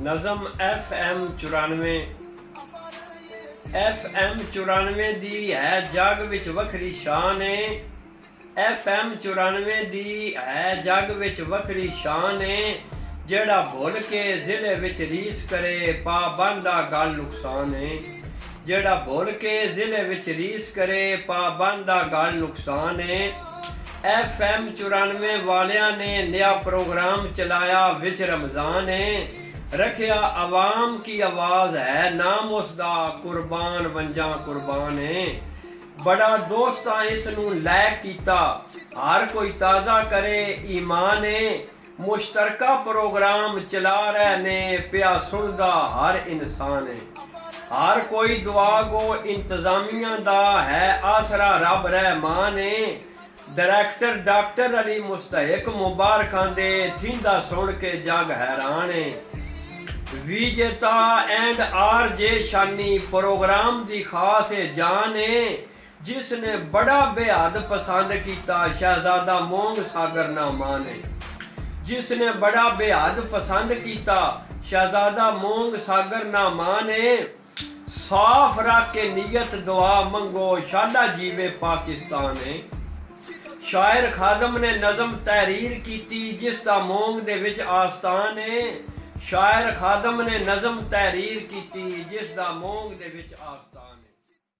ਨਜ਼ਮ FM 94 FM 94 ਦੀ ਹੈ ਜੱਗ ਵਿੱਚ ਵੱਖਰੀ ਸ਼ਾਨ ਏ। FM 94 ਦੀ ਹੈ ਜੱਗ ਵਿੱਚ ਵੱਖਰੀ ਸ਼ਾਨ ਏ। ਜਿਹੜਾ ਭੁੱਲ ਕੇ ਜ਼ਿਲ੍ਹੇ ਵਿੱਚ ਰੀਸ ਕਰੇ ਪਾਬੰਦ ਦਾ ਗੱਲ ਨੁਕਸਾਨ ਏ। ਜਿਹੜਾ ਭੁੱਲ ਕੇ ਜ਼ਿਲ੍ਹੇ ਵਿੱਚ ਰੀਸ ਕਰੇ ਪਾਬੰਦ ਦਾ ਗੱਲ ਨੁਕਸਾਨ ਏ। FM 94 ਵਾਲਿਆਂ ਨੇ ਨया प्रोग्राम चलाया विच रमज़ान है। रखिया आवाम की आवाज़ है नाम उसदा कुर्बान वंजा कुर्बान है। बड़ा दोस्तां इस नूं लैक कीता हर कोई ताज़ा करे ईमान है। मुश्तरका प्रोग्राम चला रहे ने पिया सुनदा हर इंसान है। हर कोई दुआ गो इंतज़ामिया दा है आसरा रब रहमान है। डायरैक्टर डॉक्टर अली मुस्तहिक मुबारकां दे थींदा सुन के जग हैरान है। विजेता एंड RJ शानी प्रोग्राम दी खास जान है। जिसने बड़ा बेहद पसंद किया शहजादा मोंग सागर ना माने। जिसने बड़ा बेहद पसंद किया शहजादा मोंग सागर ना माने। साफ रख के नीयत दुआ मंगो शाला जीवे पाकिस्तान है। शायर खादम ने नज़म तहरीर की जिसका मोंग दे विच आस्थान है। शायर खादम ने नज़म तहरीर की जिसका मोंग दे विच आस्थान